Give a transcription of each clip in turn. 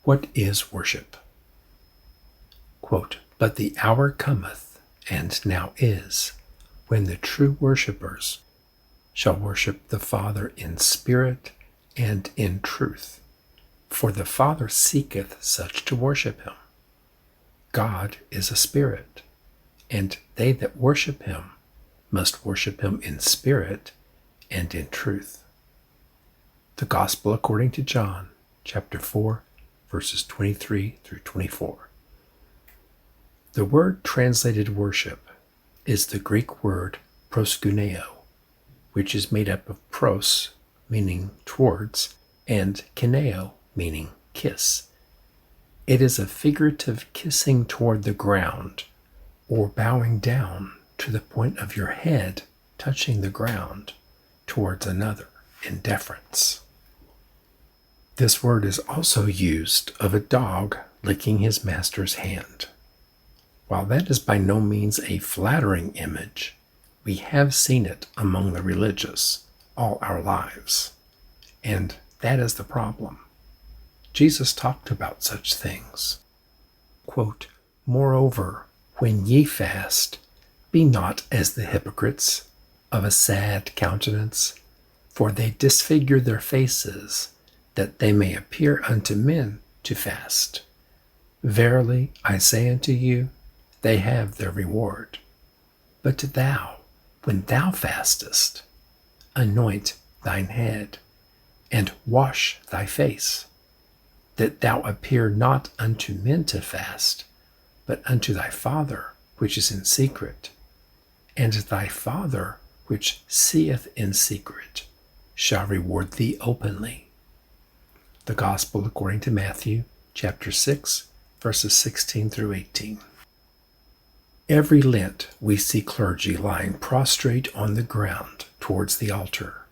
What is worship? Quote, "But the hour cometh, and now is, when the true worshippers shall worship the Father in spirit and in truth. For the Father seeketh such to worship him. God is a spirit, and they that worship him must worship him in spirit and in truth." The Gospel according to John, chapter 4, verses 23 through 24. The word translated worship is the Greek word proskuneo, which is made up of pros, meaning towards, and kineo, meaning kiss. It is a figurative kissing toward the ground, or bowing down to the point of your head touching the ground towards another in deference. This word is also used of a dog licking his master's hand. While that is by no means a flattering image, we have seen it among the religious all our lives. And that is the problem. Jesus talked about such things. Quote, "Moreover, when ye fast, be not as the hypocrites, of a sad countenance, for they disfigure their faces, that they may appear unto men to fast. Verily I say unto you, they have their reward. But thou, when thou fastest, anoint thine head, and wash thy face, that thou appear not unto men to fast, but unto thy Father which is in secret. And thy Father which seeth in secret shall reward thee openly." The Gospel according to Matthew, chapter 6, verses 16 through 18. Every Lent we see clergy lying prostrate on the ground towards the altar.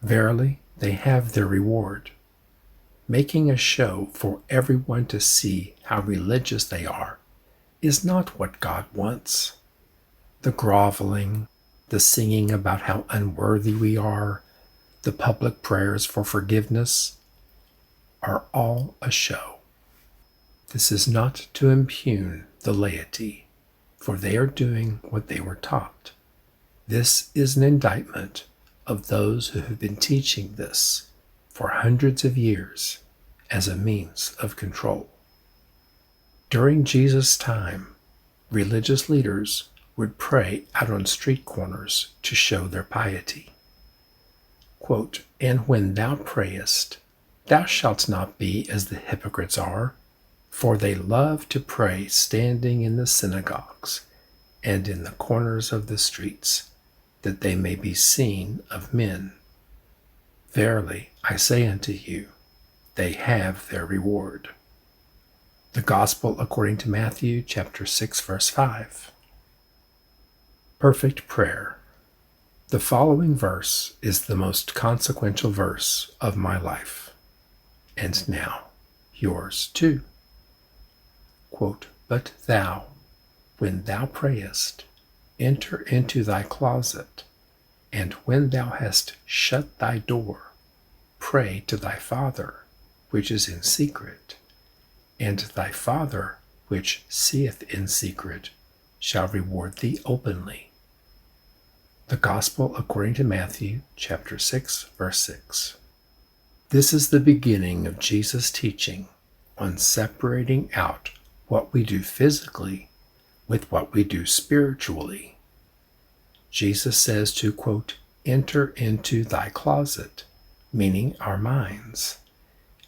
Verily, they have their reward. Making a show for everyone to see how religious they are is not what God wants. The groveling, the singing about how unworthy we are, the public prayers for forgiveness are all a show. This is not to impugn the laity, for they are doing what they were taught. This is an indictment of those who have been teaching this for hundreds of years as a means of control. During Jesus' time, religious leaders would pray out on street corners to show their piety. Quote, "And when thou prayest, thou shalt not be as the hypocrites are, for they love to pray standing in the synagogues and in the corners of the streets, that they may be seen of men. Verily, I say unto you, they have their reward." The Gospel according to Matthew, chapter 6, verse 5. Perfect prayer. The following verse is the most consequential verse of my life, and now yours too. Quote, "But thou, when thou prayest, enter into thy closet, and when thou hast shut thy door, pray to thy Father which is in secret, and thy Father which seeth in secret shall reward thee openly." The Gospel according to Matthew, chapter 6, verse 6. This is the beginning of Jesus' teaching on separating out what we do physically with what we do spiritually. Jesus says to, quote, "Enter into thy closet," meaning our minds,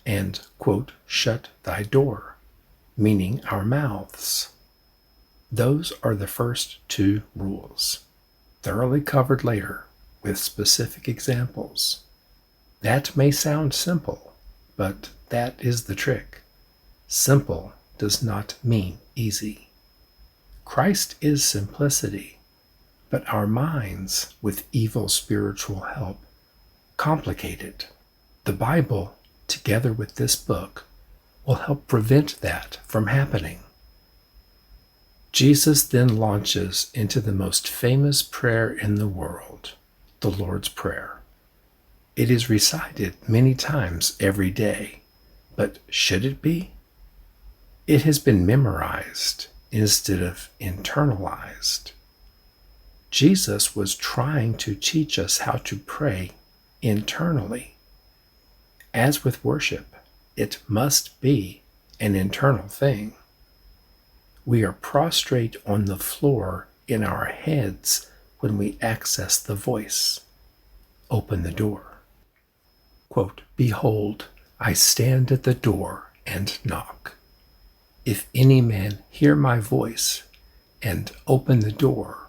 and, quote, "shut thy door," meaning our mouths. Those are the first two rules, thoroughly covered later with specific examples. That may sound simple, but that is the trick. Simple does not mean easy. Christ is simplicity, but our minds, with evil spiritual help, complicate it. The Bible, together with this book, will help prevent that from happening. Jesus then launches into the most famous prayer in the world, the Lord's Prayer. It is recited many times every day, But should it be? It has been memorized instead of internalized. Jesus was trying to teach us how to pray internally. As with worship, it must be an internal thing. We are prostrate on the floor in our heads when we access the voice. Open the door. Quote, "Behold, I stand at the door and knock. If any man hear my voice and open the door,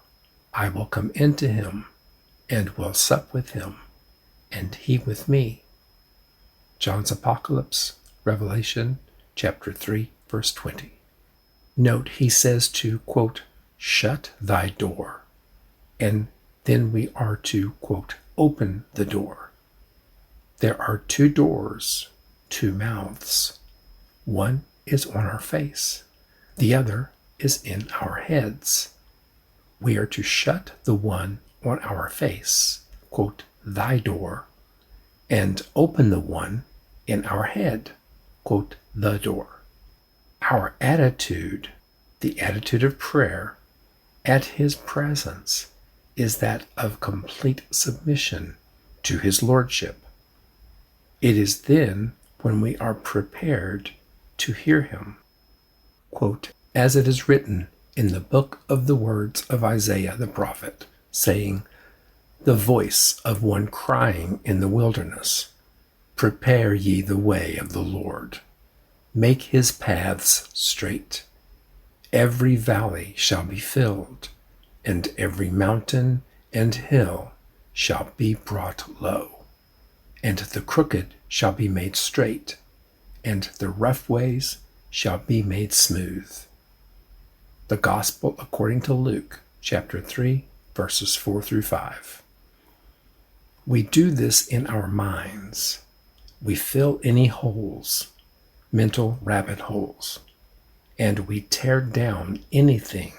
I will come into him and will sup with him, and he with me." John's Apocalypse, Revelation, chapter 3, verse 20. Note, he says to, quote, "shut thy door," and then we are to, quote, "open the door." There are two doors, two mouths. One is on our face. The other is in our heads. We are to shut the one on our face, quote, "thy door," and open the one in our head, quote, "the door." Our attitude, the attitude of prayer, at his presence, is that of complete submission to his lordship. It is then when we are prepared to hear him. Quote, "As it is written in the book of the words of Isaiah the prophet, saying, the voice of one crying in the wilderness, prepare ye the way of the Lord, make his paths straight. Every valley shall be filled, and every mountain and hill shall be brought low, and the crooked shall be made straight, and the rough ways shall be made smooth." The Gospel according to Luke, chapter 3, verses 4 through 5. We do this in our minds. We fill any holes, mental rabbit holes, and we tear down anything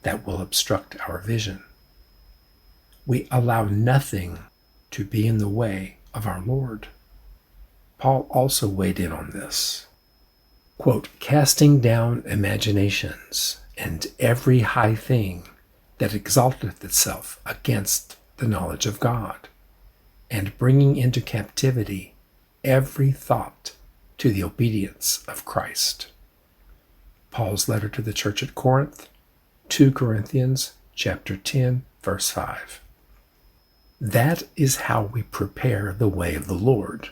that will obstruct our vision. We allow nothing to be in the way of our Lord. Paul also weighed in on this. Quote, "casting down imaginations and every high thing that exalteth itself against the knowledge of God, and bringing into captivity every thought to the obedience of Christ." Paul's letter to the church at Corinth, 2 Corinthians chapter 10, verse 5. That is how we prepare the way of the Lord.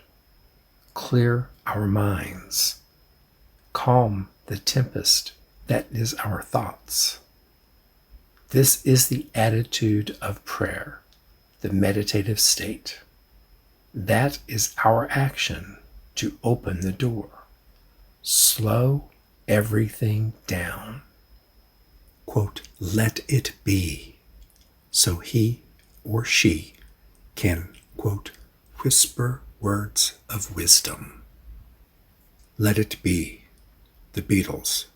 Clear our minds. Calm the tempest that is our thoughts. This is the attitude of prayer, the meditative state. That is our action to open the door. Slow everything down. Quote, "let it be," so he or she can, quote, "whisper words of wisdom." Let it be. The Beatles.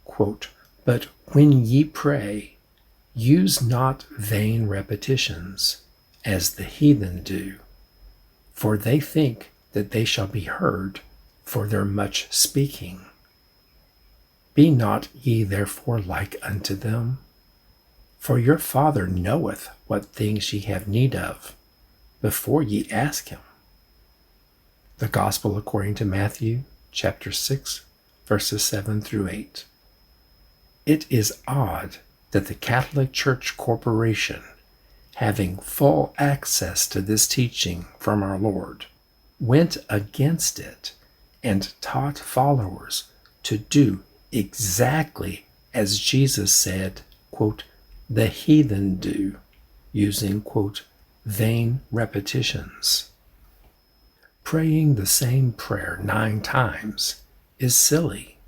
Quote, "But when ye pray, use not vain repetitions, as the heathen do, for they think that they shall be heard for their much speaking. Be not ye therefore like unto them, for your Father knoweth what things ye have need of, before ye ask him." The Gospel according to Matthew, chapter 6, verses 7 through 8. It is odd that the Catholic Church Corporation, having full access to this teaching from our Lord, went against it and taught followers to do exactly as Jesus said, quote, "the heathen do," using, quote, "vain repetitions." Praying the same prayer 9 times is silly.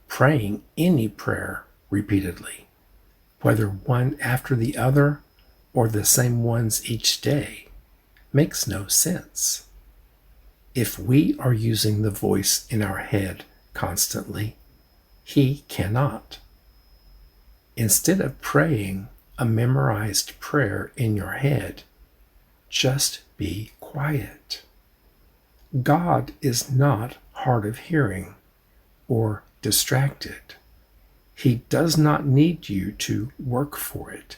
Praying any prayer repeatedly, whether one after the other or the same ones each day, makes no sense. If we are using the voice in our head constantly, he cannot. Instead of praying a memorized prayer in your head, just be quiet. God is not hard of hearing or distracted. He does not need you to work for it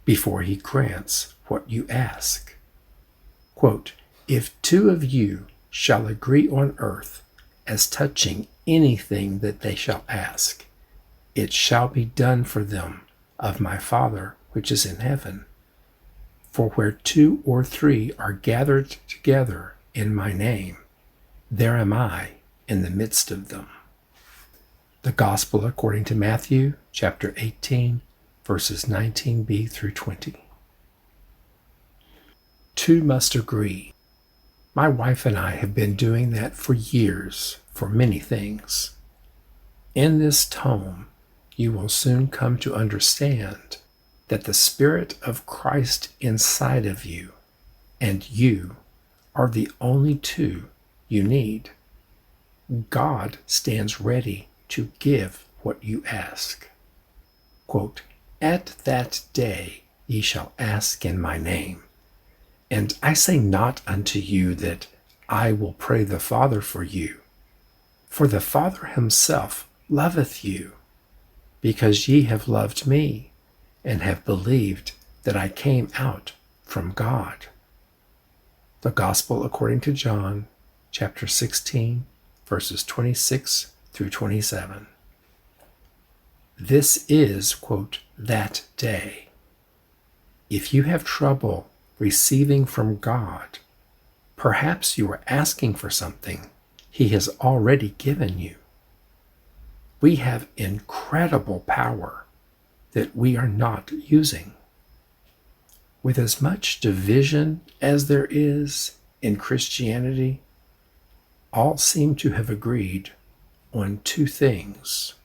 before he grants what you ask. Quote, if two of you shall agree on earth as touching anything that they shall ask, it shall be done for them of my Father which is in heaven. For where two or three are gathered together in my name, there am I in the midst of them. The Gospel according to Matthew, chapter 18, verses 19b through 20. Two must agree. My wife and I have been doing that for years, for many things. In this tome, you will soon come to understand that the Spirit of Christ inside of you and you are the only two you need. God stands ready to give what you ask. Quote, at that day ye shall ask in my name. And I say not unto you that I will pray the Father for you, for the Father himself loveth you, because ye have loved me, and have believed that I came out from God. The Gospel according to John, chapter 16, verses 26 through 27. This is, quote, that day. If you have trouble receiving from God, perhaps you are asking for something he has already given you. We have incredible power that we are not using. With as much division as there is in Christianity, all seem to have agreed on two things: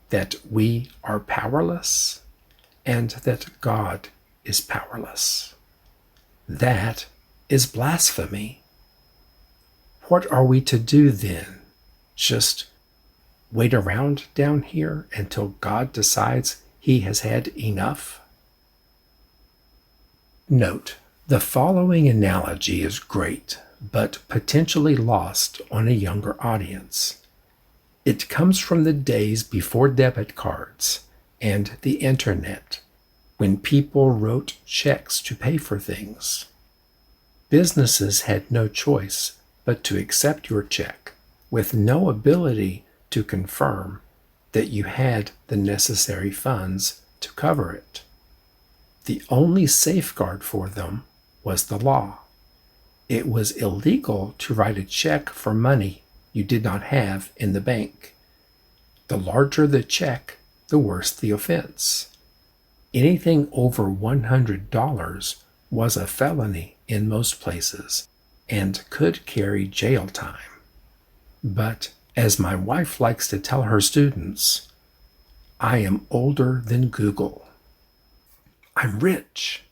that we are powerless and that God is powerless. That is blasphemy. What are we to do then? Just wait around down here until God decides he has had enough? Note, the following analogy is great, but potentially lost on a younger audience. It comes from the days before debit cards and the internet, when people wrote checks to pay for things. Businesses had no choice but to accept your check with no ability to confirm that you had the necessary funds to cover it. The only safeguard for them was the law. It was illegal to write a check for money you did not have in the bank. The larger the check, the worse the offense. Anything over $100 was a felony in most places and could carry jail time. But as my wife likes to tell her students, I am older than Google. I'm rich.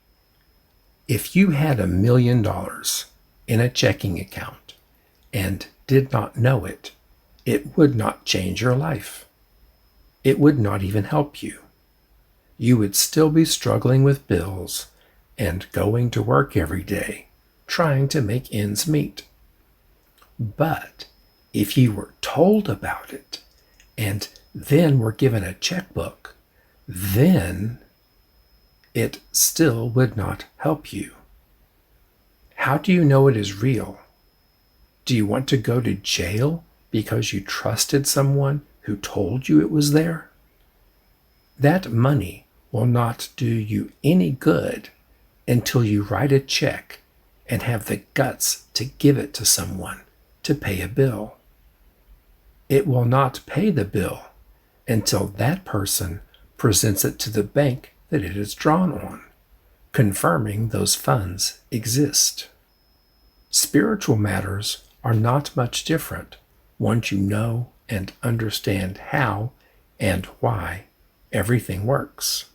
If you had $1 million in a checking account and did not know it, it would not change your life. It would not even help you. You would still be struggling with bills and going to work every day, trying to make ends meet. But if you were told about it and then were given a checkbook, then it still would not help you. How do you know it is real? Do you want to go to jail because you trusted someone who told you it was there? That money will not do you any good until you write a check and have the guts to give it to someone to pay a bill. It will not pay the bill until that person presents it to the bank that it is drawn on, confirming those funds exist. Spiritual matters are not much different once you know and understand how and why everything works.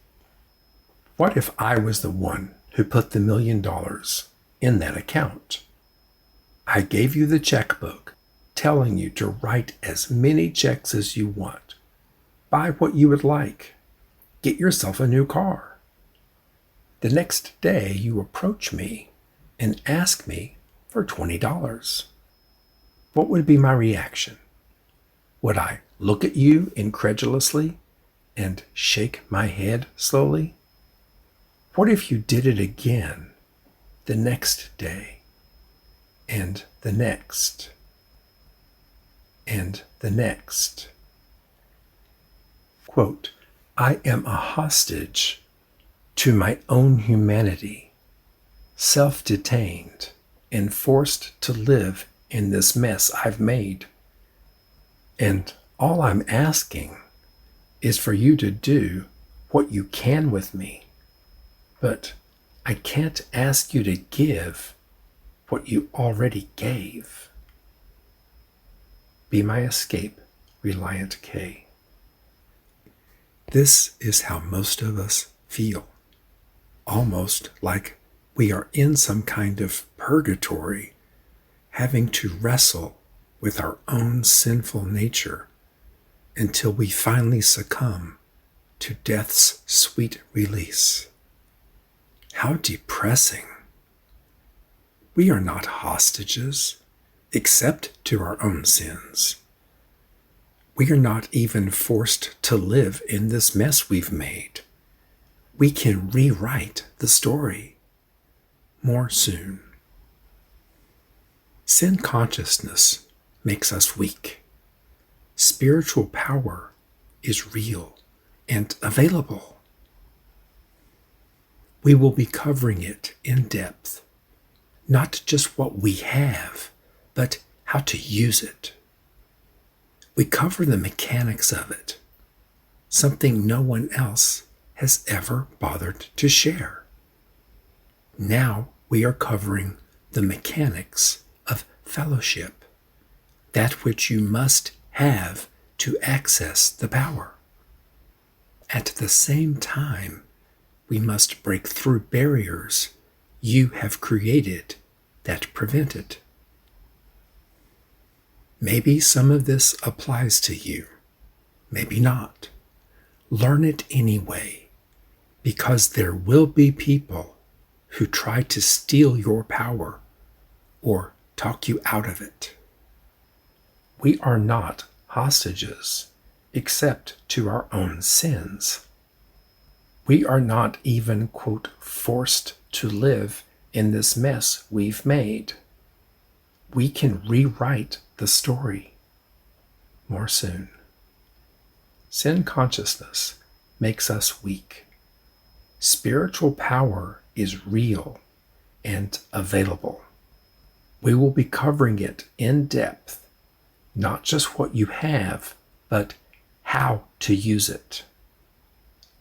What if I was the one who put the $1 million in that account? I gave you the checkbook, telling you to write as many checks as you want. Buy what you would like. Get yourself a new car. The next day you approach me and ask me for $20. what would be my reaction? Would I look at you incredulously and shake my head slowly? What if you did it again the next day, and the next, and the next? Quote, I am a hostage to my own humanity, self-detained and forced to live in this mess I've made. And all I'm asking is for you to do what you can with me. But I can't ask you to give what you already gave. Be my escape, Reliant K. This is how most of us feel. Almost like we are in some kind of purgatory, having to wrestle with our own sinful nature until we finally succumb to death's sweet release. How depressing. We are not hostages, except to our own sins. We are not even forced to live in this mess we've made. We can rewrite the story. More soon. Sin consciousness makes us weak. Spiritual power is real and available. We will be covering it in depth, not just what we have, but how to use it. We cover the mechanics of it, something no one else has ever bothered to share. Now we are covering the mechanics of fellowship, that which you must have to access the power. At the same time, we must break through barriers you have created that prevent it. Maybe some of this applies to you, maybe not. Learn it anyway, because there will be people who try to steal your power or talk you out of it. We are not hostages, except to our own sins. We are not even, quote, forced to live in this mess we've made. We can rewrite the story. More soon. Sin consciousness makes us weak. Spiritual power is real and available. We will be covering it in depth, not just what you have, but how to use it.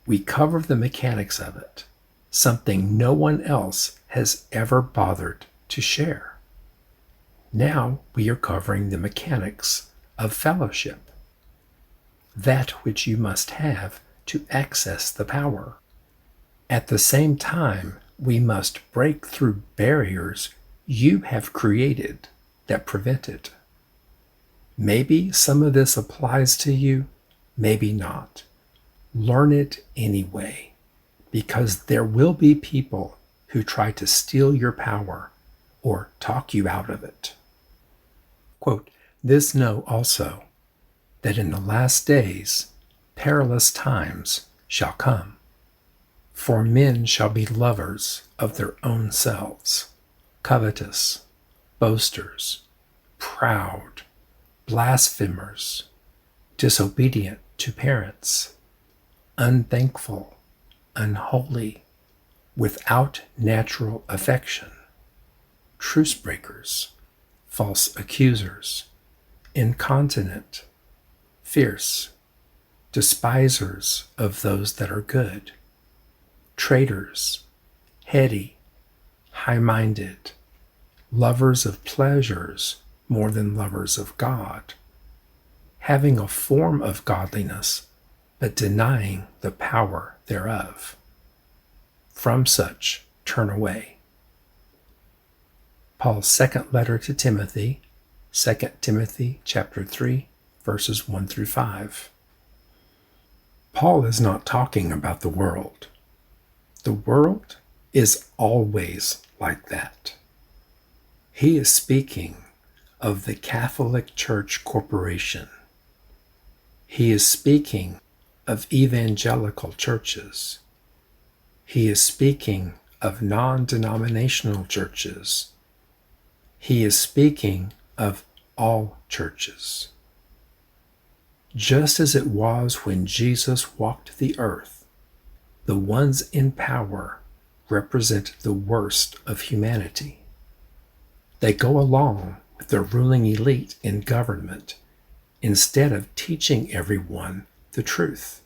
We cover the mechanics of it, something no one else has ever bothered to share. Now we are covering the mechanics of fellowship, that which you must have to access the power. At the same time, we must break through barriers you have created that prevent it. Maybe some of this applies to you, maybe not. Learn it anyway, because there will be people who try to steal your power or talk you out of it. Quote, this know also, that in the last days perilous times shall come. For men shall be lovers of their own selves, covetous, boasters, proud, blasphemers, disobedient to parents, unthankful, unholy, without natural affection, truce breakers, false accusers, incontinent, fierce, despisers of those that are good, traitors, heady, high-minded, lovers of pleasures more than lovers of God, having a form of godliness, but denying the power thereof. From such turn away. Paul's second letter to Timothy, 2 Timothy chapter 3, verses 1 through 5. Paul is not talking about the world. The world is always like that. He is speaking of the Catholic Church Corporation. He is speaking of evangelical churches. He is speaking of non-denominational churches. He is speaking of all churches. Just as it was when Jesus walked the earth, the ones in power represent the worst of humanity. They go along with the ruling elite in government instead of teaching everyone the truth.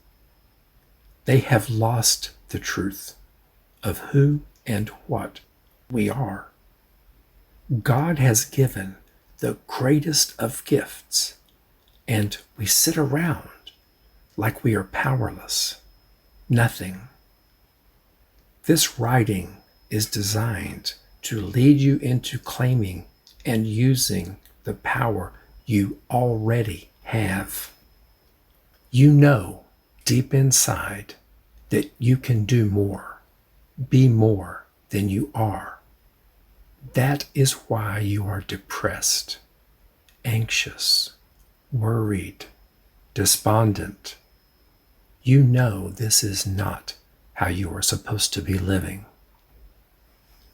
They have lost the truth of who and what we are. God has given the greatest of gifts, and we sit around like we are powerless, nothing. This writing is designed to lead you into claiming and using the power you already have. You know deep inside that you can do more, be more than you are. That is why you are depressed, anxious, worried, despondent. You know this is not how you are supposed to be living.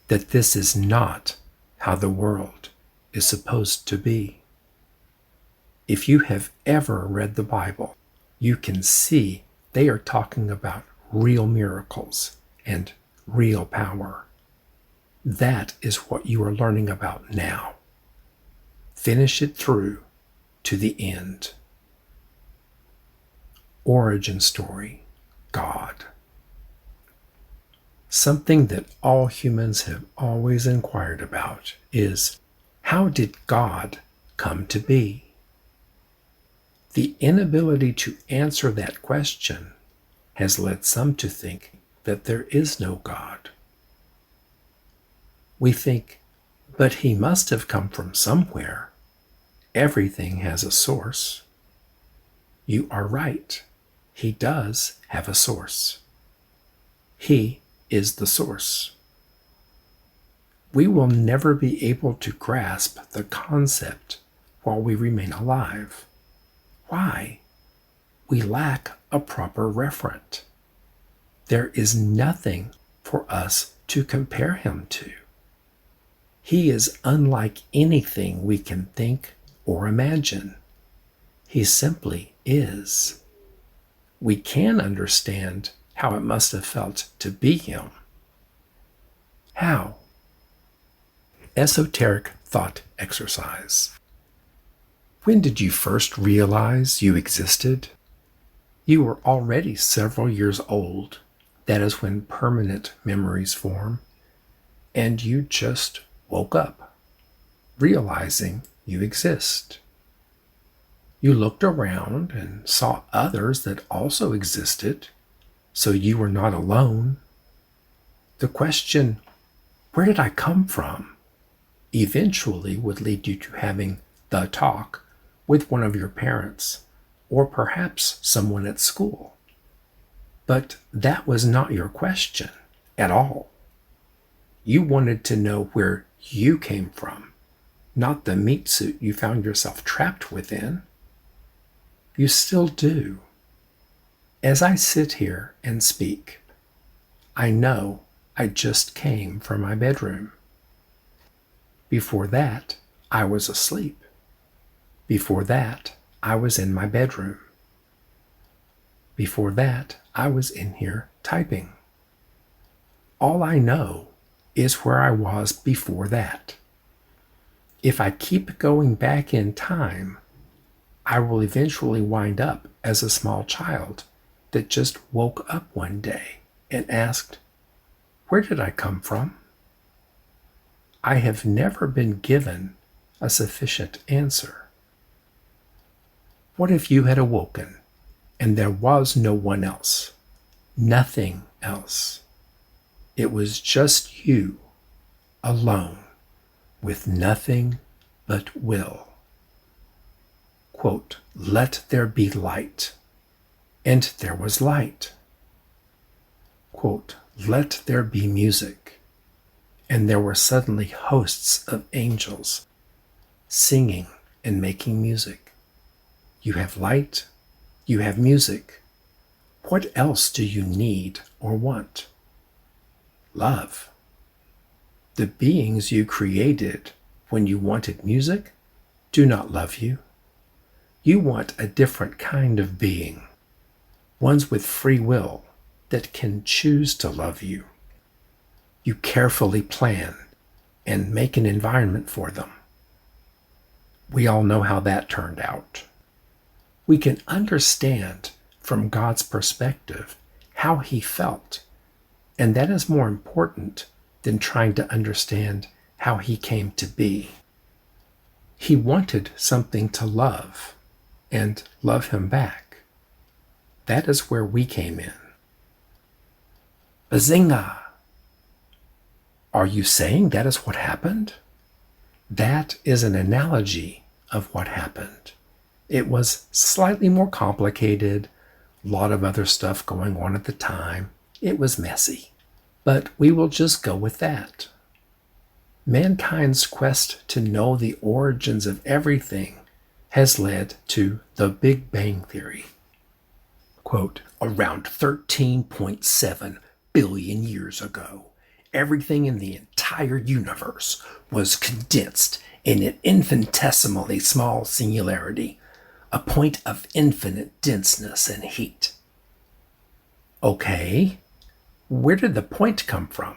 That this is not how the world is supposed to be. If you have ever read the Bible, you can see they are talking about real miracles and real power. That is what you are learning about now. Finish it through to the end. Origin story, God. Something that all humans have always inquired about is, how did God come to be? The inability to answer that question has led some to think that there is no God. We think, but he must have come from somewhere. Everything has a source. You are right. He does have a source. He is the source. We will never be able to grasp the concept while we remain alive. Why? We lack a proper referent. There is nothing for us to compare him to. He is unlike anything we can think or imagine. He simply is. We can understand how it must have felt to be him. How? Esoteric thought exercise. When did you first realize you existed? You were already several years old. That is when permanent memories form. And you just woke up, realizing you exist. You looked around and saw others that also existed, so you were not alone. The question, where did I come from, eventually would lead you to having the talk with one of your parents, or perhaps someone at school. But that was not your question at all. You wanted to know where you came from, not the meat suit you found yourself trapped within. You still do. As I sit here and speak, I know I just came from my bedroom. Before that, I was asleep. Before that, I was in my bedroom. Before that, I was in here typing. All I know is where I was before that. If I keep going back in time, I will eventually wind up as a small child that just woke up one day and asked, where did I come from? I have never been given a sufficient answer. What if you had awoken and there was no one else, nothing else? It was just you, alone, with nothing but will. Quote, let there be light. And there was light. Quote, let there be music. And there were suddenly hosts of angels singing and making music. You have light, you have music. What else do you need or want? Love. The beings you created when you wanted music do not love you. You want a different kind of being, ones with free will that can choose to love you. You carefully plan and make an environment for them. We all know how that turned out. We can understand from God's perspective how he felt, and that is more important than trying to understand how he came to be. He wanted something to love and love him back. That is where we came in. Bazinga! Are you saying that is what happened? That is an analogy of what happened. It was slightly more complicated, a lot of other stuff going on at the time. It was messy, but we will just go with that. Mankind's quest to know the origins of everything has led to the Big Bang Theory. Quote, around 13.7 billion years ago, everything in the entire universe was condensed in an infinitesimally small singularity, a point of infinite denseness and heat. Okay, where did the point come from?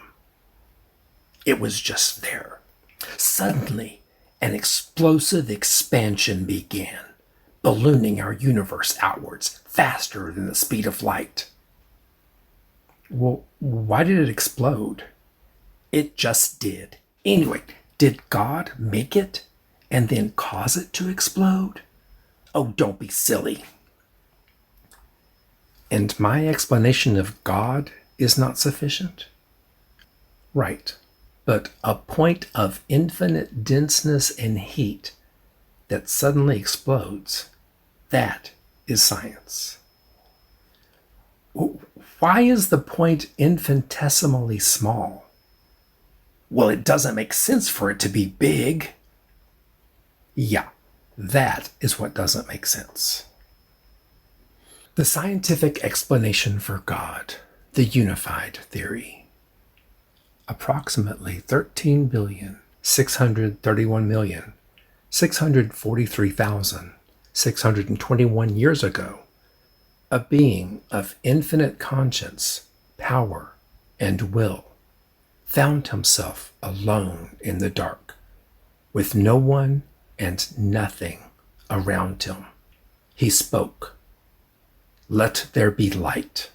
It was just there. Suddenly, an explosive expansion began, ballooning our universe outwards faster than the speed of light. Well, why did it explode? It just did. Anyway, did God make it and then cause it to explode? Oh, don't be silly. And my explanation of God is not sufficient? Right, but a point of infinite denseness and heat that suddenly explodes, that is science. Why is the point infinitesimally small? Well, it doesn't make sense for it to be big. Yeah, that is what doesn't make sense. The scientific explanation for God, the unified theory. Approximately 13,631,643,621 years ago, a being of infinite conscience, power, and will found himself alone in the dark, with no one and nothing around him. He spoke, "Let there be light,"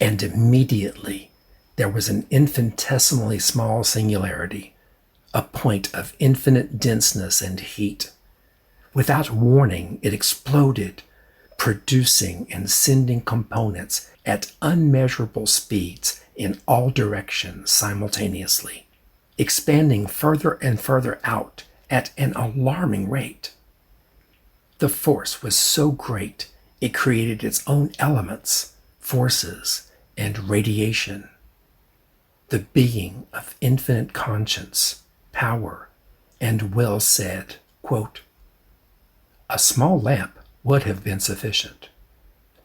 and immediately there was an infinitesimally small singularity, a point of infinite denseness and heat. Without warning, it exploded, producing and sending components at unmeasurable speeds in all directions simultaneously, expanding further and further out at an alarming rate. The force was so great it created its own elements, forces, and radiation. The being of infinite conscience, power, and will said, quote, "A small lamp would have been sufficient,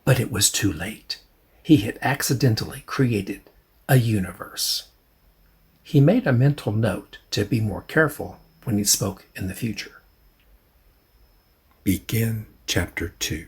but it was too late. He had accidentally created a universe." He made a mental note to be more careful when he spoke in the future. Begin Chapter 2.